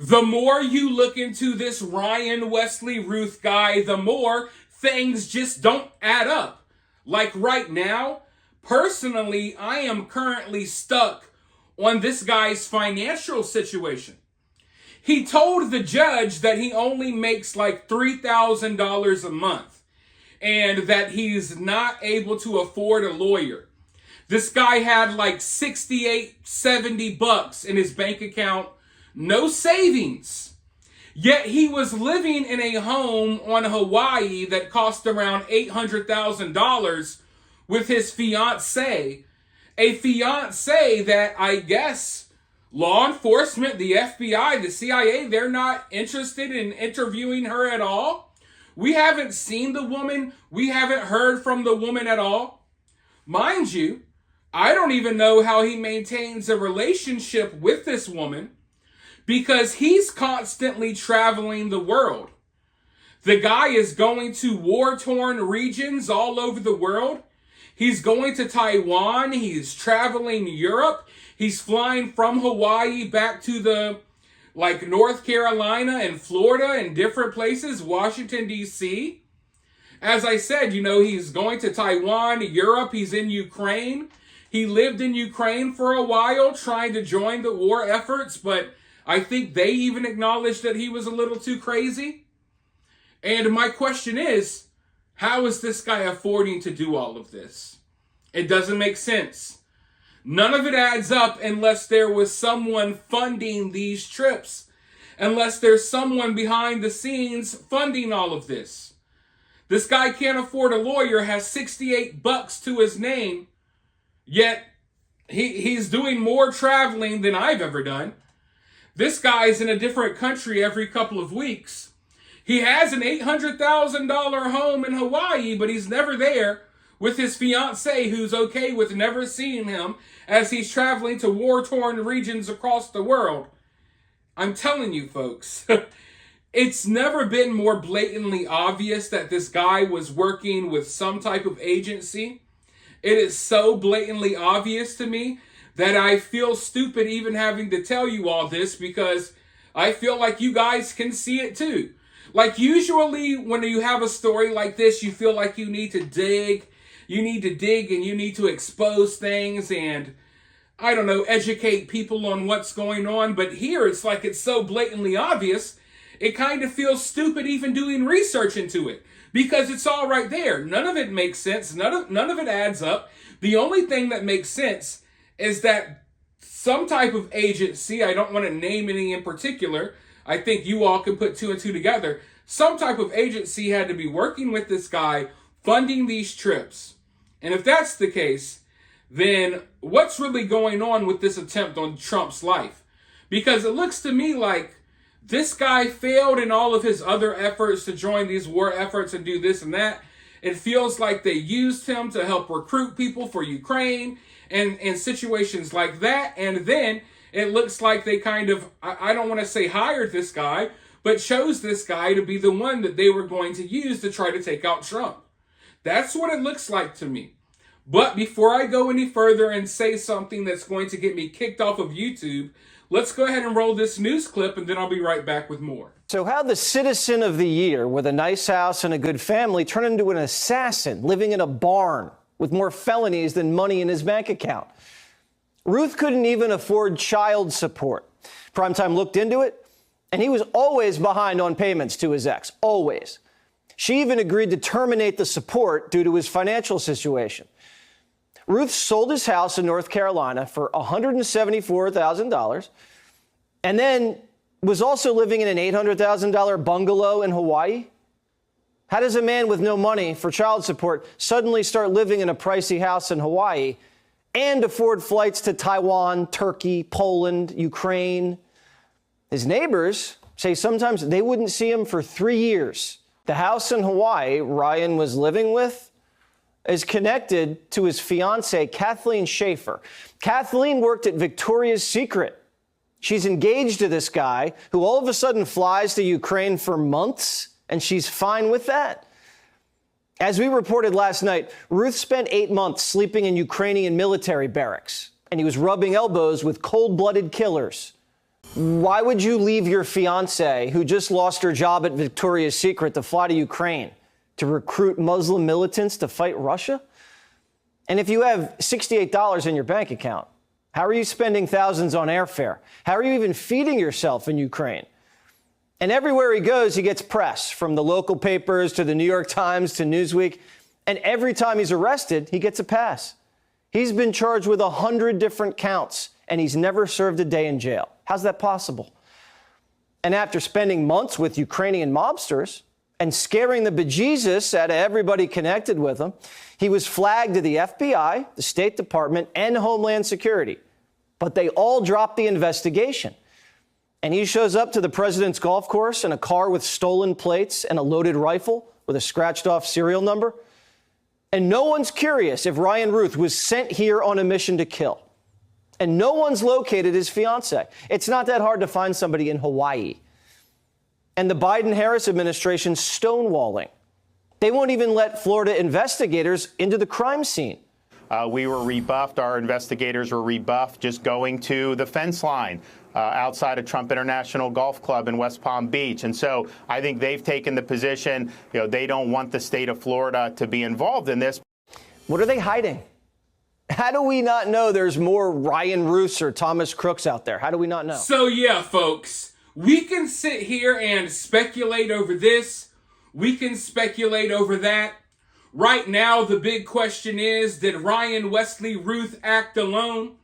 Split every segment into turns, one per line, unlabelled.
The more you look into this Ryan Wesley Routh guy, the more things just don't add up. Like right now, personally, I am currently stuck on this guy's financial situation. He told the judge that he only makes like $3,000 a month and that he's not able to afford a lawyer. This guy had like 68, 70 bucks in his bank account, no savings. Yet he was living in a home on Hawaii that cost around $800,000 with his fiance. A fiance that I guess law enforcement, the FBI, the CIA, they're not interested in interviewing her at all. We haven't seen the woman. We haven't heard from the woman at all. Mind you, I don't even know how he maintains a relationship with this woman because he's constantly traveling the world. The guy is going to war-torn regions all over the world. He's going to Taiwan. He's traveling Europe. He's flying from Hawaii back to North Carolina and Florida and different places, Washington, D.C. As I said, he's going to Taiwan, Europe. He's in Ukraine. He lived in Ukraine for a while trying to join the war efforts, but I think they even acknowledged that he was a little too crazy. And my question is, how is this guy affording to do all of this? It doesn't make sense. None of it adds up unless there was someone funding these trips, unless there's someone behind the scenes funding all of this. This guy can't afford a lawyer, has 68 bucks to his name, yet he's doing more traveling than I've ever done. This guy's in a different country every couple of weeks. He has an $800,000 home in Hawaii, but he's never there with his fiance who's okay with never seeing him as he's traveling to war-torn regions across the world. I'm telling you, folks, it's never been more blatantly obvious that this guy was working with some type of agency. It is so blatantly obvious to me that I feel stupid even having to tell you all this because I feel like you guys can see it too. Like usually when you have a story like this, you feel like you need to dig. You need to dig and you need to expose things and, I don't know, educate people on what's going on. But here it's like it's so blatantly obvious, it kind of feels stupid even doing research into it. Because it's all right there. None of it makes sense. None of it adds up. The only thing that makes sense is that some type of agency, I don't want to name any in particular, I think you all can put two and two together, some type of agency had to be working with this guy, funding these trips. And if that's the case, then what's really going on with this attempt on Trump's life? Because it looks to me like this guy failed in all of his other efforts to join these war efforts and do this and that. It feels like they used him to help recruit people for Ukraine and situations like that. And then it looks like they kind of, I don't want to say hired this guy, but chose this guy to be the one that they were going to use to try to take out Trump. That's what it looks like to me. But before I go any further and say something that's going to get me kicked off of YouTube, let's go ahead and roll this news clip and then I'll be right back with more.
So how the citizen of the year with a nice house and a good family turned into an assassin living in a barn with more felonies than money in his bank account. Routh couldn't even afford child support. Primetime looked into it, and he was always behind on payments to his ex, always. She even agreed to terminate the support due to his financial situation. Routh sold his house in North Carolina for $174,000 and then was also living in an $800,000 bungalow in Hawaii. How does a man with no money for child support suddenly start living in a pricey house in Hawaii and afford flights to Taiwan, Turkey, Poland, Ukraine? His neighbors say sometimes they wouldn't see him for 3 years. The house in Hawaii Ryan was living with is connected to his fiancée, Kathleen Schaefer. Kathleen worked at Victoria's Secret. She's engaged to this guy who all of a sudden flies to Ukraine for months, and she's fine with that. As we reported last night, Routh spent 8 months sleeping in Ukrainian military barracks, and he was rubbing elbows with cold-blooded killers. Why would you leave your fiance, who just lost her job at Victoria's Secret, to fly to Ukraine to recruit Muslim militants to fight Russia? And if you have $68 in your bank account, how are you spending thousands on airfare? How are you even feeding yourself in Ukraine? And everywhere he goes, he gets press, from the local papers to the New York Times to Newsweek. And every time he's arrested, he gets a pass. He's been charged with 100 different counts, and he's never served a day in jail. How's that possible? And after spending months with Ukrainian mobsters and scaring the bejesus out of everybody connected with him, he was flagged to the FBI, the State Department, and Homeland Security. But they all dropped the investigation. And he shows up to the president's golf course in a car with stolen plates and a loaded rifle with a scratched-off serial number. And no one's curious if Ryan Routh was sent here on a mission to kill. And no one's located his fiancée. It's not that hard to find somebody in Hawaii. And the Biden-Harris administration stonewalling. They won't even let Florida investigators into the crime scene.
We were rebuffed. Our investigators were rebuffed just going to the fence line outside of Trump International Golf Club in West Palm Beach. And so I think they've taken the position, they don't want the state of Florida to be involved in this.
What are they hiding? How do we not know there's more Ryan Rouths or Thomas Crooks out there? How do we not know?
So yeah, folks, we can sit here and speculate over this. We can speculate over that. Right now, the big question is, did Ryan Wesley Routh act alone?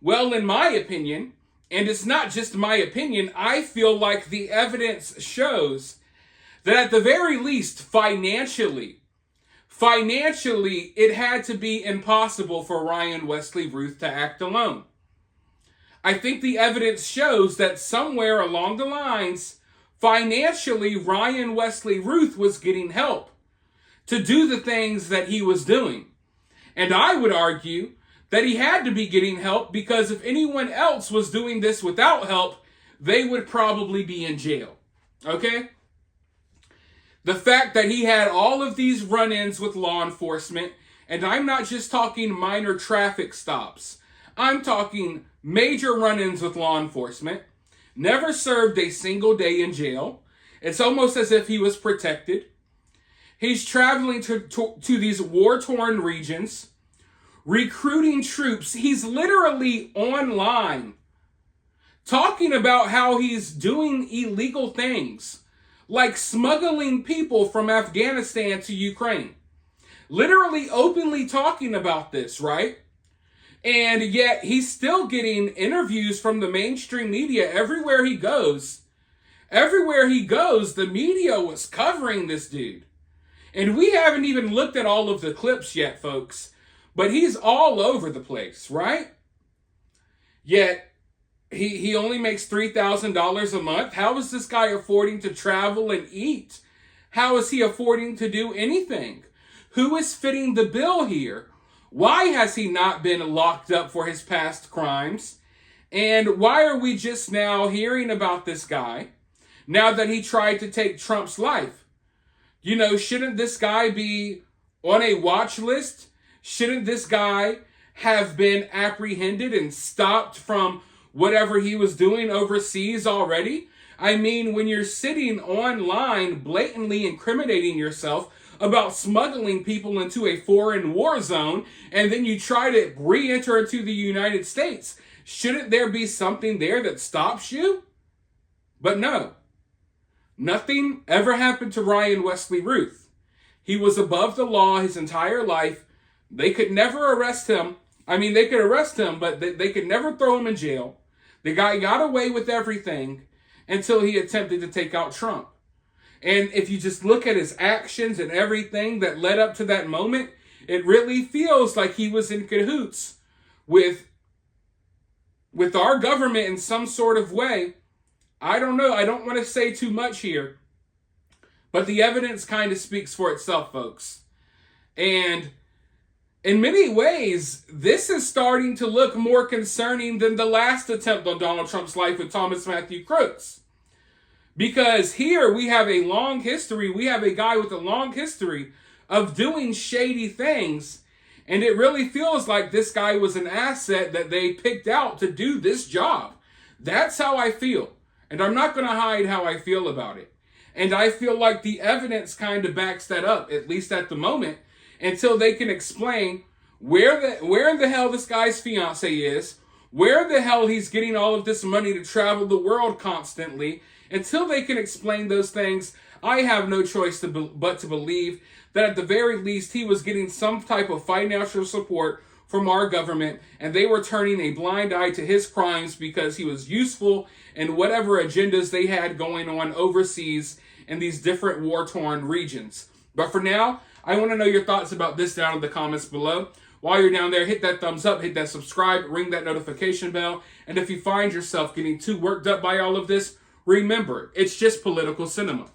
Well, in my opinion, and it's not just my opinion, I feel like the evidence shows that at the very least, financially, it had to be impossible for Ryan Wesley Routh to act alone. I think the evidence shows that somewhere along the lines, financially, Ryan Wesley Routh was getting help to do the things that he was doing. And I would argue that he had to be getting help because if anyone else was doing this without help, they would probably be in jail. Okay? The fact that he had all of these run-ins with law enforcement, and I'm not just talking minor traffic stops. I'm talking major run-ins with law enforcement, never served a single day in jail. It's almost as if he was protected. He's traveling to these war-torn regions, recruiting troops. He's literally online talking about how he's doing illegal things, like smuggling people from Afghanistan to Ukraine. Literally openly talking about this, right? And yet he's still getting interviews from the mainstream media everywhere he goes. Everywhere he goes, the media was covering this dude. And we haven't even looked at all of the clips yet, folks. But he's all over the place, right? Yet he only makes $3,000 a month. How is this guy affording to travel and eat? How is he affording to do anything? Who is fitting the bill here? Why has he not been locked up for his past crimes? And why are we just now hearing about this guy now that he tried to take Trump's life? Shouldn't this guy be on a watch list? Shouldn't this guy have been apprehended and stopped from whatever he was doing overseas already? I mean, when you're sitting online blatantly incriminating yourself about smuggling people into a foreign war zone, and then you try to re-enter into the United States, shouldn't there be something there that stops you? But no. Nothing ever happened to Ryan Wesley Routh. He was above the law his entire life. They could never arrest him. I mean, they could arrest him, but they could never throw him in jail. The guy got away with everything until he attempted to take out Trump. And if you just look at his actions and everything that led up to that moment, it really feels like he was in cahoots with our government in some sort of way. I don't know. I don't want to say too much here. But the evidence kind of speaks for itself, folks. And in many ways, this is starting to look more concerning than the last attempt on Donald Trump's life with Thomas Matthew Crooks. Because here we have a long history. We have a guy with a long history of doing shady things. And it really feels like this guy was an asset that they picked out to do this job. That's how I feel. And I'm not going to hide how I feel about it. And I feel like the evidence kind of backs that up, at least at the moment, until they can explain where in the hell this guy's fiance is, where the hell he's getting all of this money to travel the world constantly. Until they can explain those things, I have no choice but to believe that at the very least he was getting some type of financial support from our government, and they were turning a blind eye to his crimes because he was useful in whatever agendas they had going on overseas in these different war-torn regions. But for now, I want to know your thoughts about this down in the comments below. While you're down there, hit that thumbs up, hit that subscribe, ring that notification bell, and if you find yourself getting too worked up by all of this, remember, it's just political cinema.